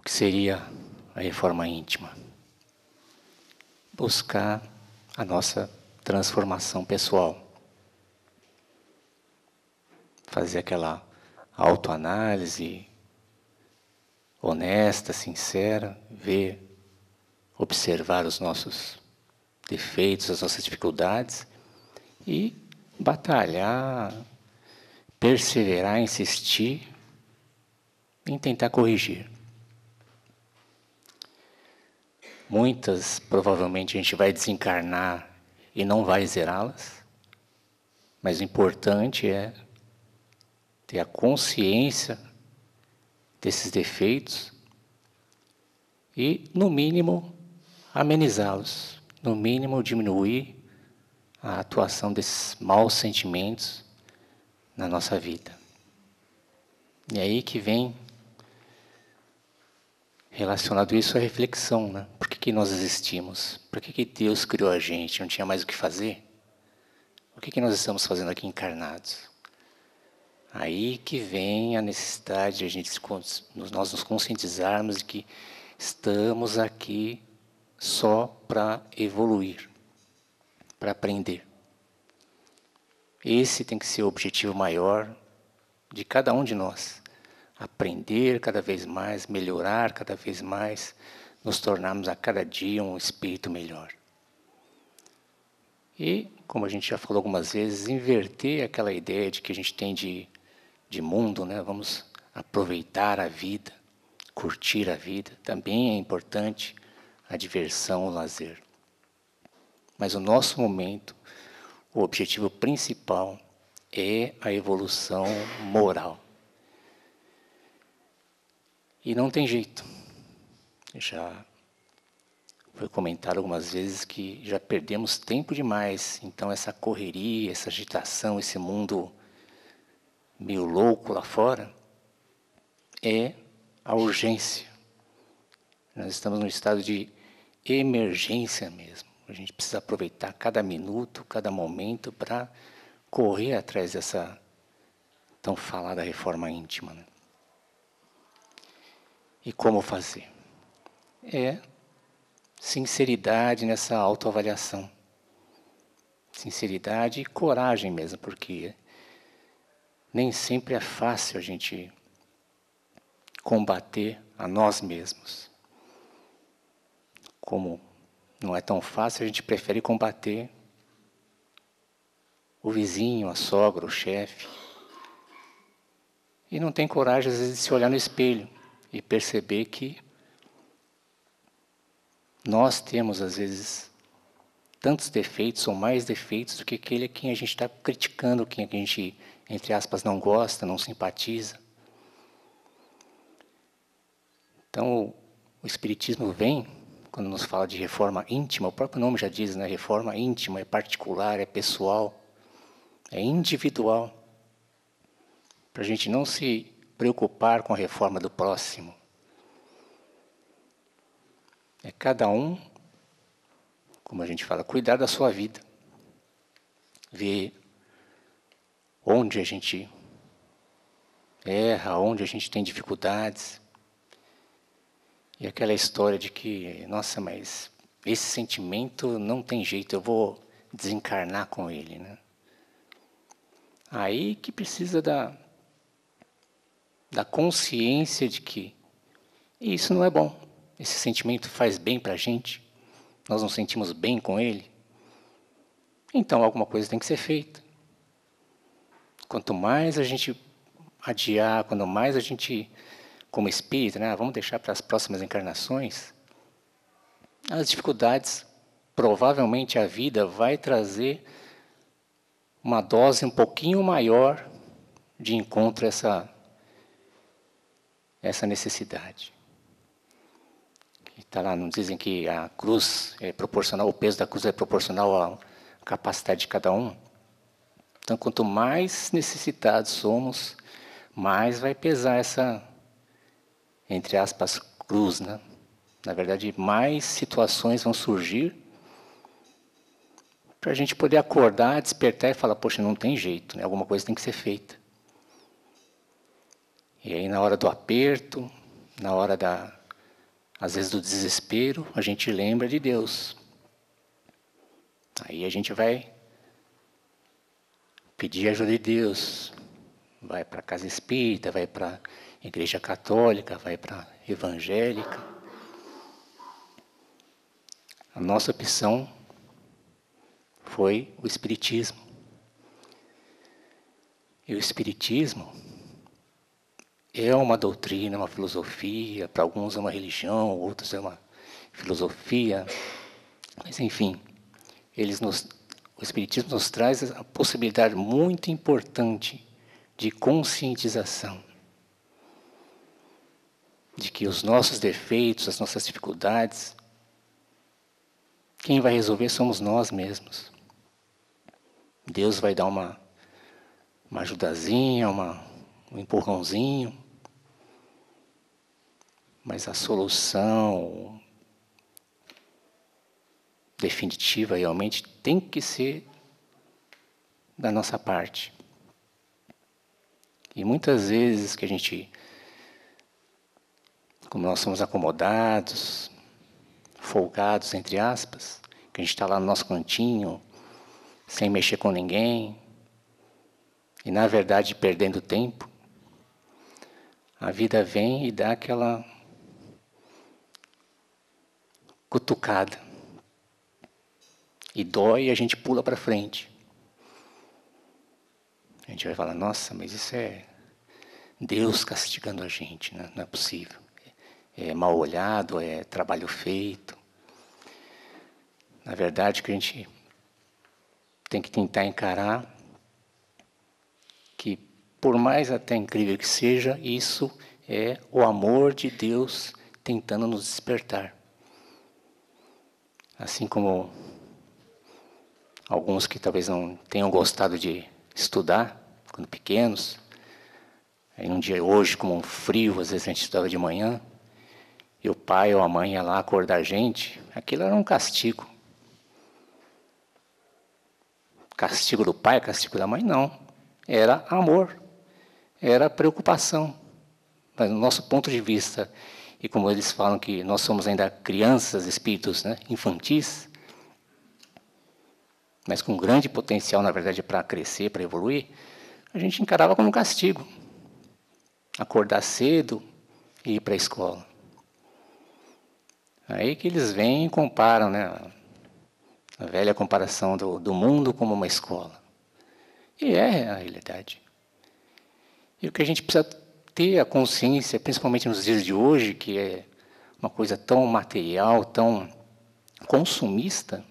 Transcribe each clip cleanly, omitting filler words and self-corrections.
que seria a reforma íntima? Buscar a nossa transformação pessoal. Fazer aquela autoanálise honesta, sincera, ver, observar os nossos defeitos, as nossas dificuldades e batalhar, perseverar, insistir em tentar corrigir. Muitas, provavelmente, a gente vai desencarnar e não vai zerá-las, mas o importante é ter a consciência desses defeitos e, no mínimo, amenizá-los, no mínimo, diminuir a atuação desses maus sentimentos na nossa vida. E aí que vem relacionado isso à reflexão, né? Por que nós existimos? Por que Deus criou a gente? Não tinha mais o que fazer? O que nós estamos fazendo aqui encarnados? Aí que vem a necessidade de a gente, nós nos conscientizarmos de que estamos aqui só para evoluir, para aprender. Esse tem que ser o objetivo maior de cada um de nós. Aprender cada vez mais, melhorar cada vez mais, nos tornarmos a cada dia um espírito melhor. E, como a gente já falou algumas vezes, inverter aquela ideia de que a gente tem de mundo, né? Vamos aproveitar a vida, curtir a vida. Também é importante a diversão, o lazer. Mas o nosso momento, o objetivo principal é a evolução moral. E não tem jeito. Já foi comentado algumas vezes que já perdemos tempo demais. Então essa correria, essa agitação, esse mundo meio louco lá fora, é a urgência. Nós estamos num estado de emergência mesmo. A gente precisa aproveitar cada minuto, cada momento para correr atrás dessa tão falada reforma íntima, né? E como fazer? É sinceridade nessa autoavaliação. Sinceridade e coragem mesmo, porque nem sempre é fácil a gente combater a nós mesmos. Como não é tão fácil, a gente prefere combater o vizinho, a sogra, o chefe. E não tem coragem, às vezes, de se olhar no espelho e perceber que nós temos, às vezes, tantos defeitos ou mais defeitos do que aquele a quem a gente está criticando, quem a gente, entre aspas, não gosta, não simpatiza. Então, o Espiritismo vem, quando nos fala de reforma íntima, o próprio nome já diz, né? Reforma íntima, é particular, é pessoal, é individual. Para a gente não se preocupar com a reforma do próximo. É cada um, como a gente fala, cuidar da sua vida. Ver onde a gente erra, onde a gente tem dificuldades. E aquela história de que, nossa, mas esse sentimento não tem jeito, eu vou desencarnar com ele, né? Aí que precisa da consciência de que isso não é bom. Esse sentimento faz bem para a gente, nós nos sentimos bem com ele. Então alguma coisa tem que ser feita. Quanto mais a gente adiar, quanto mais a gente, como espírito, né, vamos deixar para as próximas encarnações, as dificuldades, provavelmente a vida vai trazer uma dose um pouquinho maior de encontro a essa necessidade. Está lá, não dizem que a cruz é proporcional, o peso da cruz é proporcional à capacidade de cada um? Então, quanto mais necessitados somos, mais vai pesar essa, entre aspas, cruz, né? Na verdade, mais situações vão surgir para a gente poder acordar, despertar e falar, poxa, não tem jeito, né? Alguma coisa tem que ser feita. E aí, na hora do aperto, na hora da Às vezes do desespero, a gente lembra de Deus. Aí a gente vai pedir ajuda de Deus. Vai para a casa espírita, vai para a igreja católica, vai para a evangélica. A nossa opção foi o espiritismo. E o espiritismo é uma doutrina, uma filosofia, para alguns é uma religião, outros é uma filosofia, mas enfim, o espiritismo nos traz a possibilidade muito importante de conscientização, de que os nossos defeitos, as nossas dificuldades, quem vai resolver somos nós mesmos. Deus vai dar uma ajudazinha, um empurrãozinho, mas a solução definitiva realmente tem que ser da nossa parte. E muitas vezes que a gente, como nós somos acomodados, folgados, entre aspas, que a gente está lá no nosso cantinho, sem mexer com ninguém, e na verdade perdendo tempo, a vida vem e dá aquela cutucada. E dói e a gente pula para frente. A gente vai falar, nossa, mas isso é Deus castigando a gente, né? Não é possível. É mal olhado, é trabalho feito. Na verdade, o que a gente tem que tentar encarar, que por mais até incrível que seja, isso é o amor de Deus tentando nos despertar. Assim como alguns que talvez não tenham gostado de estudar, quando pequenos, aí num dia hoje, como um frio, às vezes a gente estudava de manhã, e o pai ou a mãe ia lá acordar a gente, aquilo era um castigo. Castigo do pai, castigo da mãe, não. Era amor, era preocupação. Mas no nosso ponto de vista, e como eles falam que nós somos ainda crianças, espíritos, né, infantis, mas com grande potencial, na verdade, para crescer, para evoluir, a gente encarava como um castigo. Acordar cedo e ir para a escola. Aí que eles vêm e comparam, né, a velha comparação do mundo como uma escola. E é a realidade. E o que a gente precisa ter a consciência, principalmente nos dias de hoje, que é uma coisa tão material, tão consumista,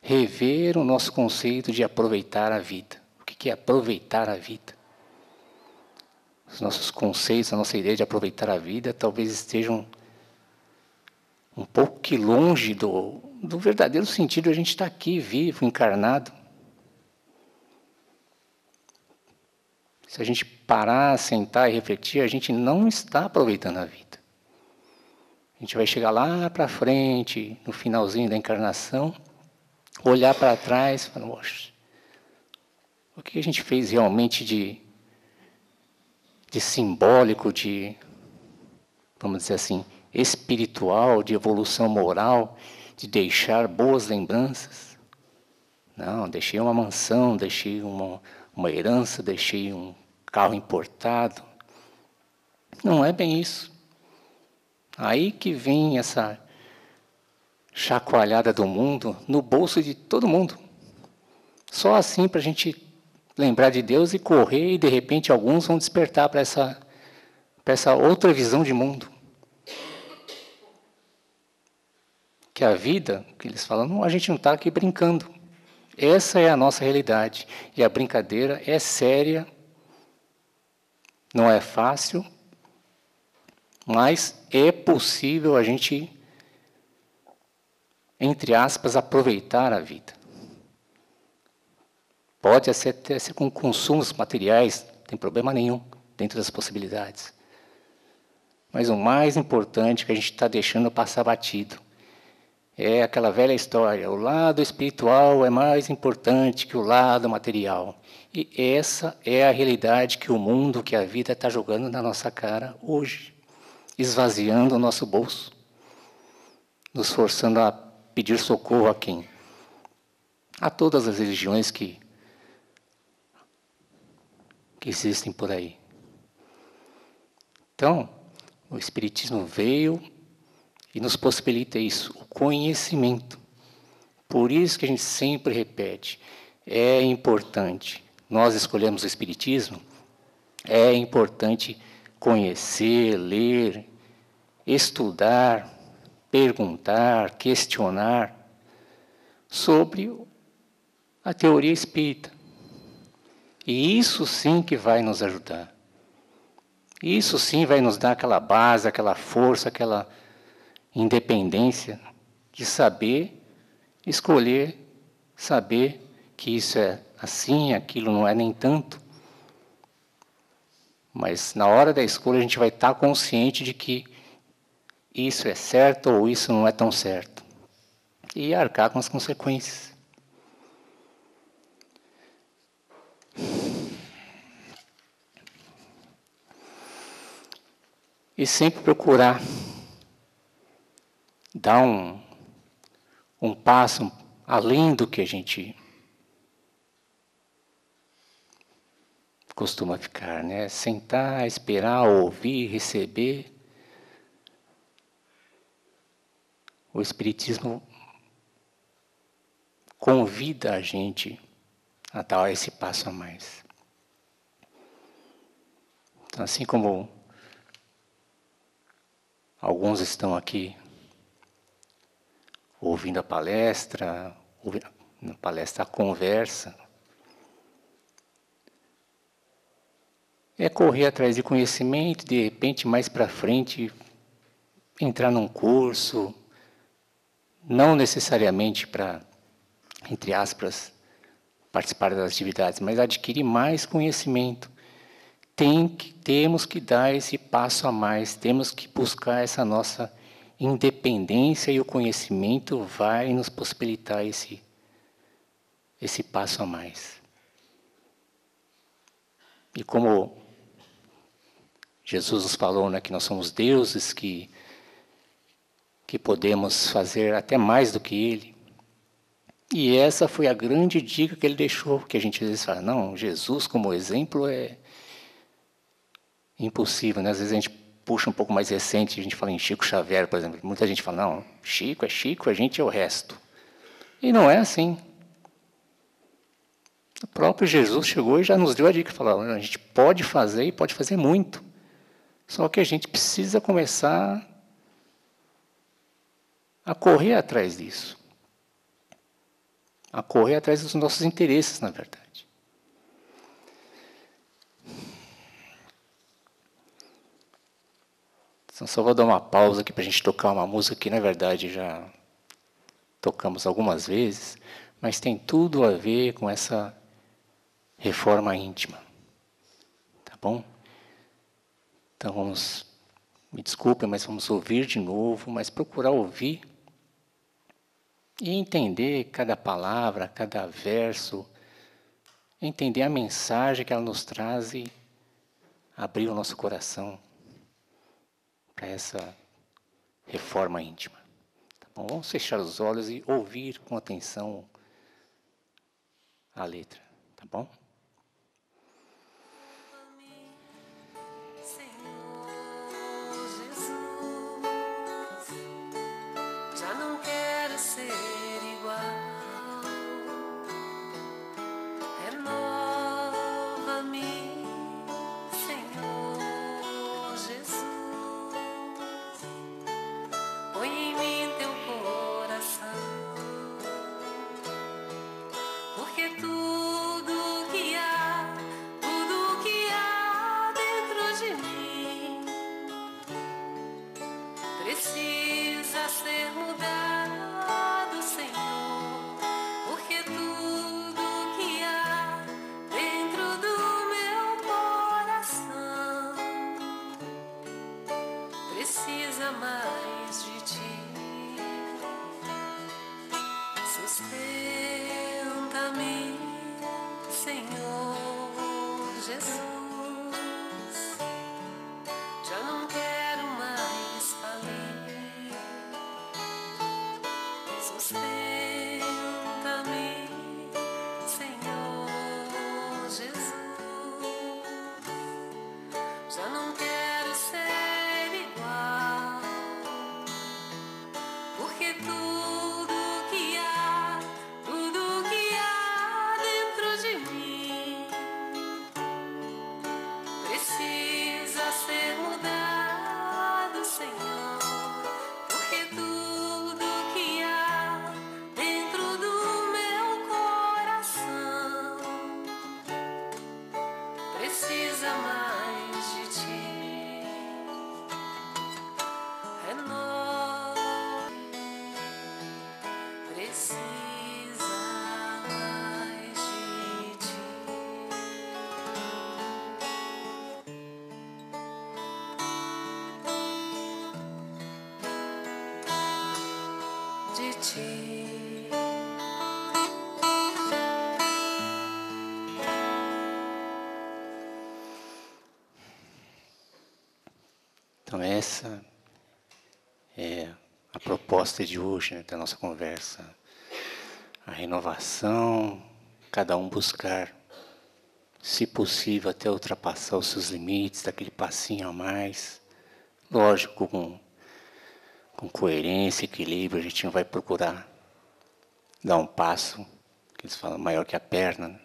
rever o nosso conceito de aproveitar a vida. O que é aproveitar a vida? Os nossos conceitos, a nossa ideia de aproveitar a vida talvez estejam um pouco que longe do verdadeiro sentido de a gente estar aqui, vivo, encarnado. Se a gente parar, sentar e refletir, a gente não está aproveitando a vida. A gente vai chegar lá para frente, no finalzinho da encarnação, olhar para trás e falar, poxa, o que a gente fez realmente de simbólico, de, vamos dizer assim, espiritual, de evolução moral, de deixar boas lembranças? Não, deixei uma mansão, deixei uma herança, deixei um carro importado. Não é bem isso. Aí que vem essa chacoalhada do mundo no bolso de todo mundo. Só assim para a gente lembrar de Deus e correr, e de repente alguns vão despertar para essa outra visão de mundo. Que a vida, que eles falam, não, a gente não está aqui brincando. Essa é a nossa realidade. E a brincadeira é séria, não é fácil, mas é possível a gente, entre aspas, aproveitar a vida. Pode até ser com consumos materiais, não tem problema nenhum, dentro das possibilidades. Mas o mais importante que a gente está deixando passar batido é aquela velha história, o lado espiritual é mais importante que o lado material. E essa é a realidade que o mundo, que a vida está jogando na nossa cara hoje. esvaziando o nosso bolso, nos forçando a pedir socorro a quem? A todas as religiões que existem por aí. Então, o Espiritismo veio e nos possibilita isso, o conhecimento. Por isso que a gente sempre repete, é importante, nós escolhemos o Espiritismo, é importante conhecer, ler, estudar, perguntar, questionar sobre a teoria espírita. E isso sim que vai nos ajudar. Isso sim vai nos dar aquela base, aquela força, aquela independência de saber escolher, saber que isso é assim, aquilo não é nem tanto. Mas na hora da escolha a gente vai estar consciente de que isso é certo ou isso não é tão certo. E arcar com as consequências. E sempre procurar dar um passo além do que a gente costuma ficar, né? Sentar, esperar, ouvir, receber. O Espiritismo convida a gente a dar esse passo a mais. Então, assim como alguns estão aqui ouvindo a palestra, a conversa, é correr atrás de conhecimento, de repente, mais para frente, entrar num curso, não necessariamente para, entre aspas, participar das atividades, mas adquirir mais conhecimento. Temos que dar esse passo a mais, temos que buscar essa nossa independência e o conhecimento vai nos possibilitar esse passo a mais. E como Jesus nos falou, né, que nós somos deuses, que podemos fazer até mais do que Ele. E essa foi a grande dica que Ele deixou, que a gente às vezes fala, não, Jesus como exemplo é impossível, né? Às vezes a gente puxa um pouco mais recente, a gente fala em Chico Xavier, por exemplo. Muita gente fala, não, Chico, a gente é o resto. E não é assim. O próprio Jesus chegou e já nos deu a dica, falou, a gente pode fazer e pode fazer muito. Só que a gente precisa começar a correr atrás disso. A correr atrás dos nossos interesses, na verdade. Então, só vou dar uma pausa aqui para a gente tocar uma música que, na verdade, já tocamos algumas vezes, mas tem tudo a ver com essa reforma íntima. Tá bom? Então, me desculpem, mas vamos ouvir de novo, mas procurar ouvir e entender cada palavra, cada verso, entender a mensagem que ela nos traz e abrir o nosso coração para essa reforma íntima. Tá bom? Vamos fechar os olhos e ouvir com atenção a letra. Tá bom? Precisa ser mudado, Senhor, porque tudo que há dentro do meu coração precisa mais de ti. Sustenta-me, Senhor Jesus. Já não quero mais ti. Então essa é a proposta de hoje, né, da nossa conversa. A renovação, cada um buscar, se possível, até ultrapassar os seus limites, daquele passinho a mais. Lógico, com coerência, equilíbrio, a gente não vai procurar dar um passo, que eles falam, maior que a perna, né?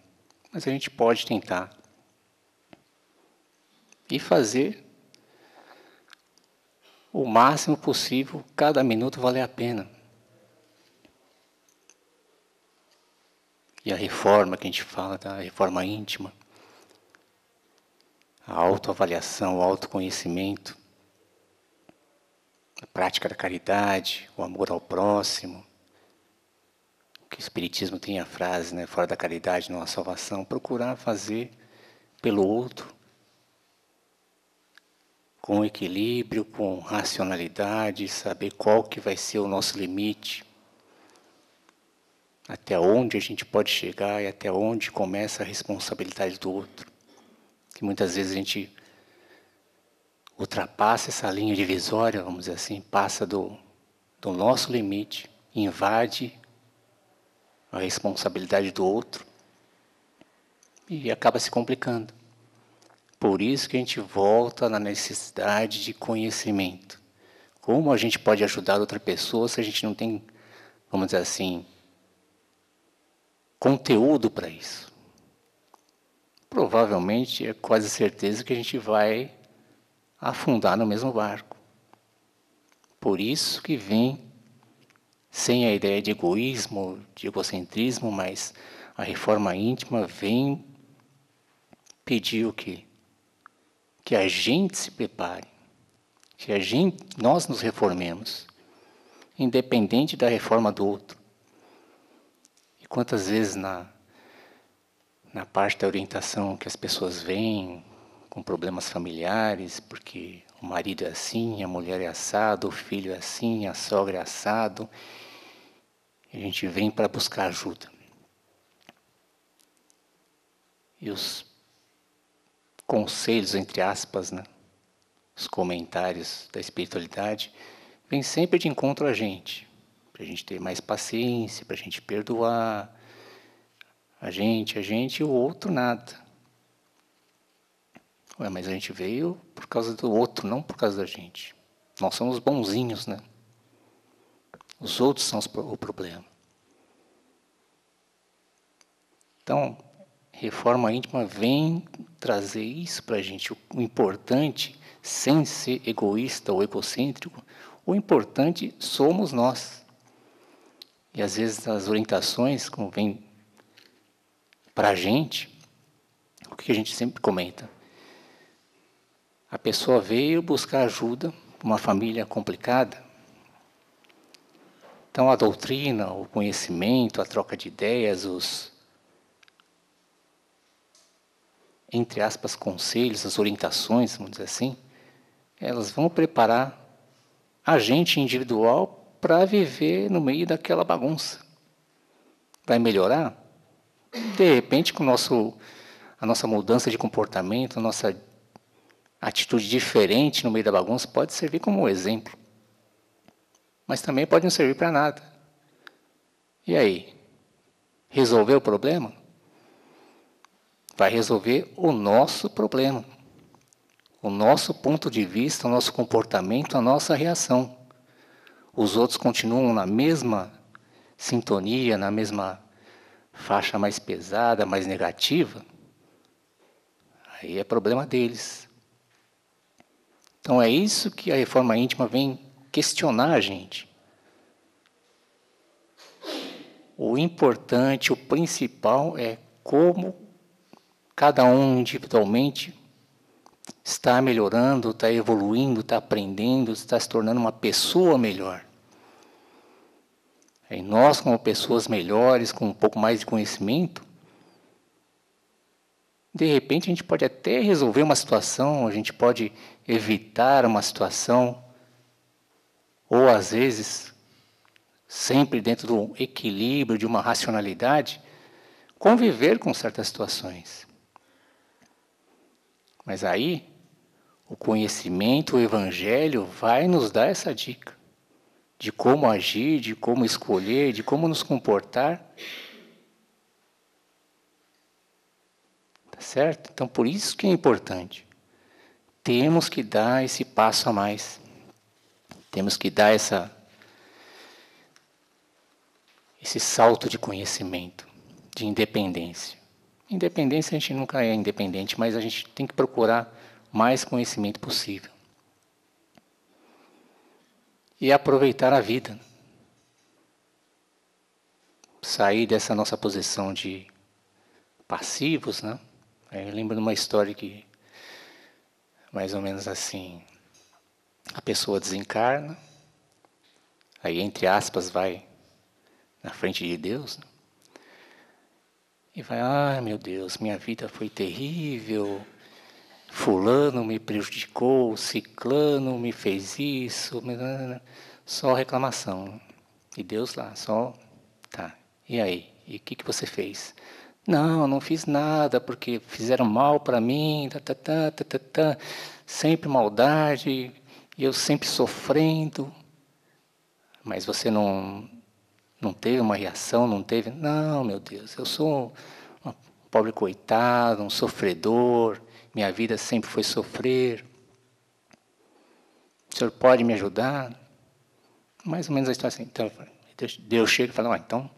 Mas a gente pode tentar. E fazer o máximo possível, cada minuto valer a pena. E a reforma que a gente fala, da reforma íntima, a autoavaliação, o autoconhecimento, a prática da caridade, o amor ao próximo, que o Espiritismo tem a frase, né, fora da caridade não há salvação, procurar fazer pelo outro, com equilíbrio, com racionalidade, saber qual que vai ser o nosso limite, até onde a gente pode chegar e até onde começa a responsabilidade do outro. Que muitas vezes a gente ultrapassa essa linha divisória, vamos dizer assim, passa do nosso limite, invade a responsabilidade do outro e acaba se complicando. Por isso que a gente volta na necessidade de conhecimento. Como a gente pode ajudar outra pessoa se a gente não tem, vamos dizer assim, conteúdo para isso? Provavelmente, é quase certeza que a gente vai afundar no mesmo barco. Por isso que vem, sem a ideia de egoísmo, de egocentrismo, mas a reforma íntima vem pedir o quê? Que a gente se prepare, que nós nos reformemos, independente da reforma do outro. E quantas vezes na parte da orientação que as pessoas vêm com problemas familiares, porque o marido é assim, a mulher é assado, o filho é assim, a sogra é assado, e a gente vem para buscar ajuda. E os conselhos, entre aspas, né, os comentários da espiritualidade, vêm sempre de encontro a gente, para a gente ter mais paciência, para a gente perdoar a gente e o outro nada. Ué, mas a gente veio por causa do outro, não por causa da gente. Nós somos bonzinhos, né? Os outros são o problema. Então, reforma íntima vem trazer isso para a gente. O importante, sem ser egoísta ou egocêntrico, o importante somos nós. E às vezes as orientações, como vem para a gente, o que a gente sempre comenta? A pessoa veio buscar ajuda para uma família complicada. Então a doutrina, o conhecimento, a troca de ideias, os, entre aspas, conselhos, as orientações, vamos dizer assim, elas vão preparar a gente individual para viver no meio daquela bagunça. Vai melhorar? De repente, com a nossa mudança de comportamento, a nossa atitude diferente no meio da bagunça pode servir como um exemplo. Mas também pode não servir para nada. E aí? Resolveu o problema? Vai resolver o nosso problema. O nosso ponto de vista, o nosso comportamento, a nossa reação. Os outros continuam na mesma sintonia, na mesma faixa mais pesada, mais negativa. Aí é problema deles. Então é isso que a reforma íntima vem questionar a gente. O importante, o principal é como cada um individualmente está melhorando, está evoluindo, está aprendendo, está se tornando uma pessoa melhor. E nós, como pessoas melhores, com um pouco mais de conhecimento, de repente a gente pode até resolver uma situação, a gente pode evitar uma situação, ou às vezes sempre dentro do equilíbrio, de uma racionalidade, conviver com certas situações. Mas aí, o conhecimento, o Evangelho vai nos dar essa dica de como agir, de como escolher, de como nos comportar. Tá certo? Então, por isso que é importante. Temos que dar esse passo a mais. Temos que dar esse salto de conhecimento, de independência. Independência, a gente nunca é independente, mas a gente tem que procurar mais conhecimento possível. E aproveitar a vida. Sair dessa nossa posição de passivos, né? Eu lembro de uma história que, mais ou menos assim, a pessoa desencarna, aí, entre aspas, vai na frente de Deus, né? E vai, meu Deus, minha vida foi terrível, fulano me prejudicou, ciclano me fez isso, só reclamação. E Deus lá, só, tá, e aí? E o que você fez? Não fiz nada, porque fizeram mal para mim, sempre maldade, e eu sempre sofrendo. Mas você não teve uma reação, não teve? Não, meu Deus, eu sou um pobre coitado, um sofredor, minha vida sempre foi sofrer. O senhor pode me ajudar? Mais ou menos a história assim. Então, Deus chega e fala, então,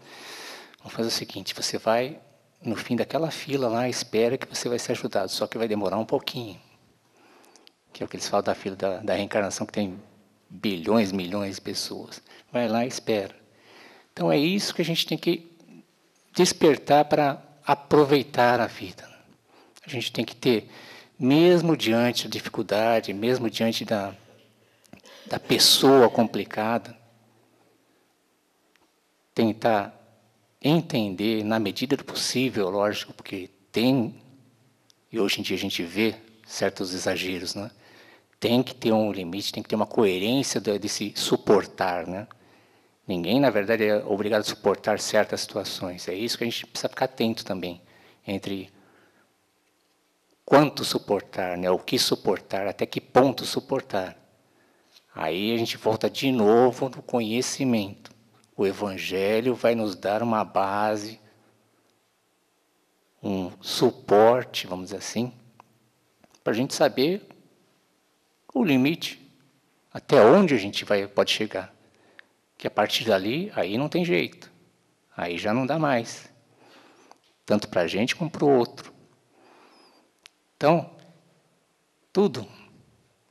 vamos fazer o seguinte, você vai, no fim daquela fila lá, espera que você vai ser ajudado, só que vai demorar um pouquinho. Que é o que eles falam da fila da reencarnação, que tem bilhões, milhões de pessoas. Vai lá e espera. Então é isso que a gente tem que despertar para aproveitar a vida. A gente tem que ter, mesmo diante da dificuldade, mesmo diante da pessoa complicada, tentar entender, na medida do possível, lógico, porque tem, e hoje em dia a gente vê certos exageros, né? Tem que ter um limite, tem que ter uma coerência desse suportar, né? Ninguém, na verdade, é obrigado a suportar certas situações. É isso que a gente precisa ficar atento também, entre quanto suportar, né? O que suportar, até que ponto suportar. Aí a gente volta de novo no conhecimento. O Evangelho vai nos dar uma base, um suporte, vamos dizer assim, para a gente saber o limite, até onde a gente pode chegar. Que a partir dali, aí não tem jeito. Aí já não dá mais. Tanto para a gente como para o outro. Então, tudo,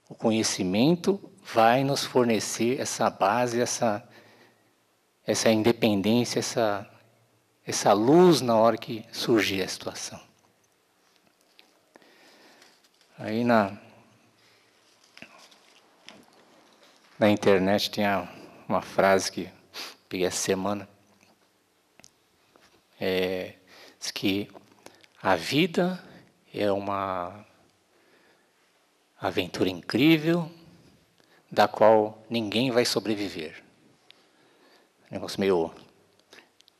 o conhecimento vai nos fornecer essa base, essa independência, essa luz na hora que surgir a situação. Aí na internet tem uma frase que peguei essa semana, diz que a vida é uma aventura incrível da qual ninguém vai sobreviver. Um negócio meio...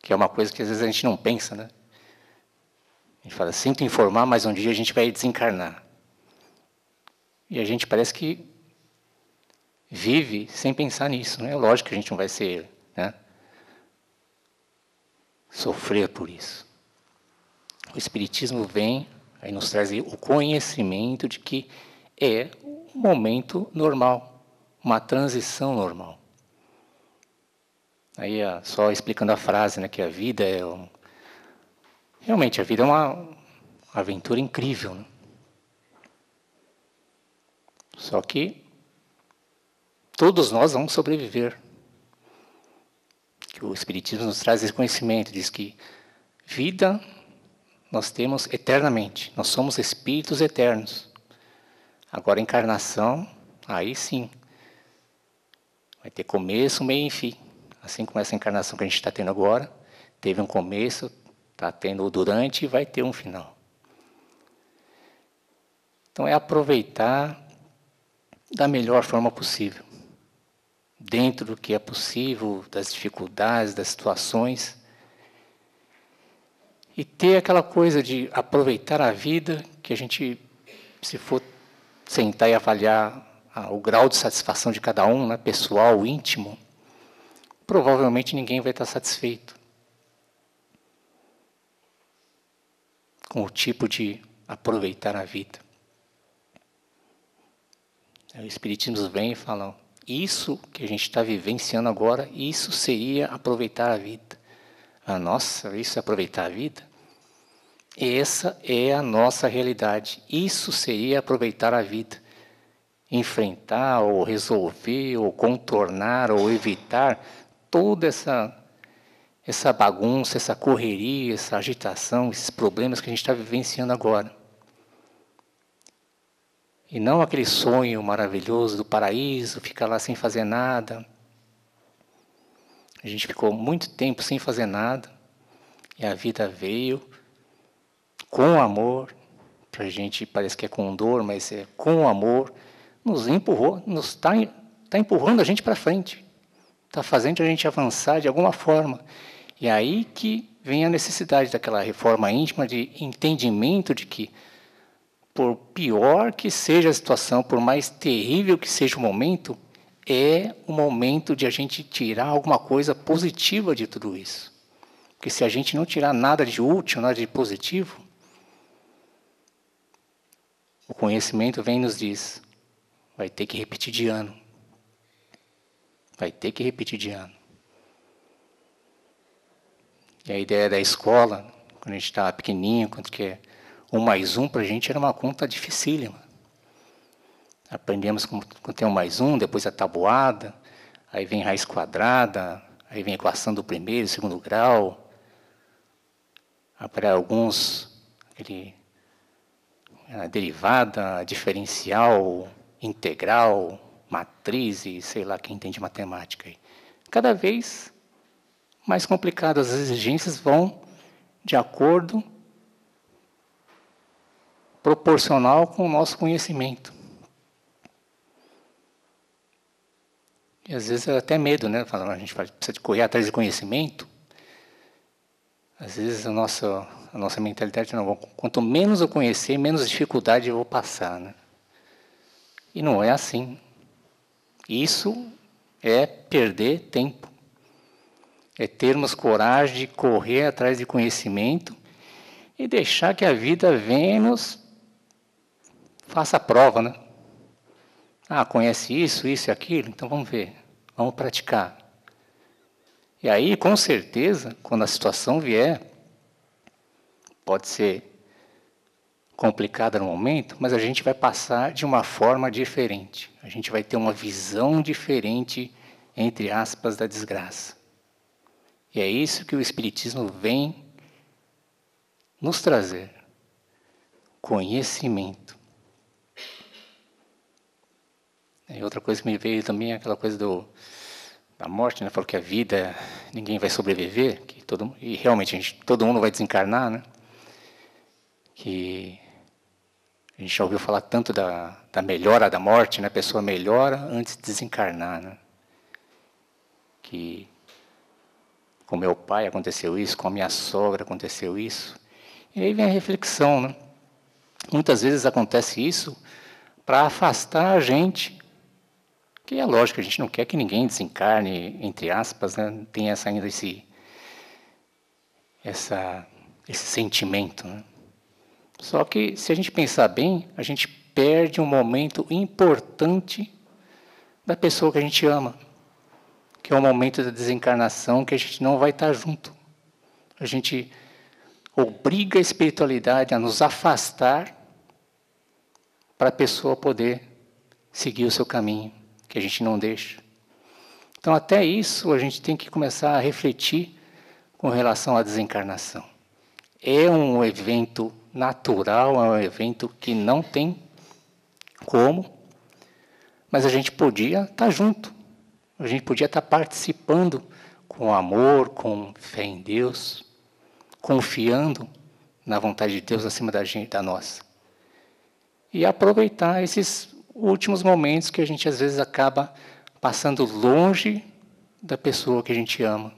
que é uma coisa que às vezes a gente não pensa, né? A gente fala, sinto informar, mas um dia a gente vai desencarnar. E a gente parece que vive sem pensar nisso, né? Lógico que a gente não vai ser, né, sofrer por isso. O Espiritismo vem, aí nos traz o conhecimento de que é um momento normal, uma transição normal. Aí, só explicando a frase, né, que a vida é realmente, a vida é uma aventura incrível, né? Só que todos nós vamos sobreviver. Que o Espiritismo nos traz esse conhecimento, diz que vida nós temos eternamente, nós somos espíritos eternos. Agora, encarnação, aí sim, vai ter começo, meio e fim. Assim como essa encarnação que a gente está tendo agora, teve um começo, está tendo o durante e vai ter um final. Então é aproveitar da melhor forma possível. dentro do que é possível, das dificuldades, das situações. E ter aquela coisa de aproveitar a vida, que a gente, se for sentar e avaliar o grau de satisfação de cada um, né, pessoal, íntimo, provavelmente ninguém vai estar satisfeito com o tipo de aproveitar a vida. O Espiritismo vem e fala, isso que a gente está vivenciando agora, isso seria aproveitar a vida. Nossa, isso é aproveitar a vida? Essa é a nossa realidade. Isso seria aproveitar a vida. Enfrentar, ou resolver, ou contornar, ou evitar toda essa bagunça, essa correria, essa agitação, esses problemas que a gente está vivenciando agora. E não aquele sonho maravilhoso do paraíso, ficar lá sem fazer nada. A gente ficou muito tempo sem fazer nada, e a vida veio com amor, para a gente parece que é com dor, mas é com amor, nos empurrou, está empurrando a gente para frente, está fazendo a gente avançar de alguma forma. E é aí que vem a necessidade daquela reforma íntima, de entendimento de que, por pior que seja a situação, por mais terrível que seja o momento, é o momento de a gente tirar alguma coisa positiva de tudo isso. Porque se a gente não tirar nada de útil, nada de positivo, o conhecimento vem e nos diz, vai ter que repetir de ano. Vai ter que repetir de ano. E a ideia da escola, quando a gente estava pequenininho, quanto que 1 mais 1 para a gente era uma conta dificílima. Aprendemos como tem 1 mais 1, depois a tabuada, aí vem raiz quadrada, aí vem a equação do primeiro, segundo grau. Para alguns, a derivada, a diferencial, integral, matriz e sei lá quem entende matemática. Cada vez mais complicadas, as exigências vão de acordo proporcional com o nosso conhecimento. E às vezes é até medo, né? A gente precisa de correr atrás de conhecimento. Às vezes a nossa mentalidade não, quanto menos eu conhecer, menos dificuldade eu vou passar, né? E não é assim. Isso é perder tempo. É termos coragem de correr atrás de conhecimento e deixar que a vida venha e nos faça a prova, né? Conhece isso, isso e aquilo? Então vamos ver, vamos praticar. E aí, com certeza, quando a situação vier, pode ser complicada no momento, mas a gente vai passar de uma forma diferente. A gente vai ter uma visão diferente, entre aspas, da desgraça. E é isso que o Espiritismo vem nos trazer. Conhecimento. E outra coisa que me veio também é aquela coisa da morte, né? Falou que a vida, ninguém vai sobreviver, e realmente todo mundo vai desencarnar, né? Que a gente já ouviu falar tanto da melhora da morte, né? A pessoa melhora antes de desencarnar, né? Que com meu pai aconteceu isso, com a minha sogra aconteceu isso. E aí vem a reflexão, né? Muitas vezes acontece isso para afastar a gente, que é lógico, a gente não quer que ninguém desencarne, entre aspas, né? Tem ainda esse sentimento, né? Só que, se a gente pensar bem, a gente perde um momento importante da pessoa que a gente ama, que é o momento da desencarnação, que a gente não vai estar junto. A gente obriga a espiritualidade a nos afastar para a pessoa poder seguir o seu caminho, que a gente não deixa. Então, até isso, a gente tem que começar a refletir com relação à desencarnação. É um evento natural, é um evento que não tem como, mas a gente podia estar junto, a gente podia estar participando com amor, com fé em Deus, confiando na vontade de Deus acima da nossa. E aproveitar esses últimos momentos que a gente às vezes acaba passando longe da pessoa que a gente ama.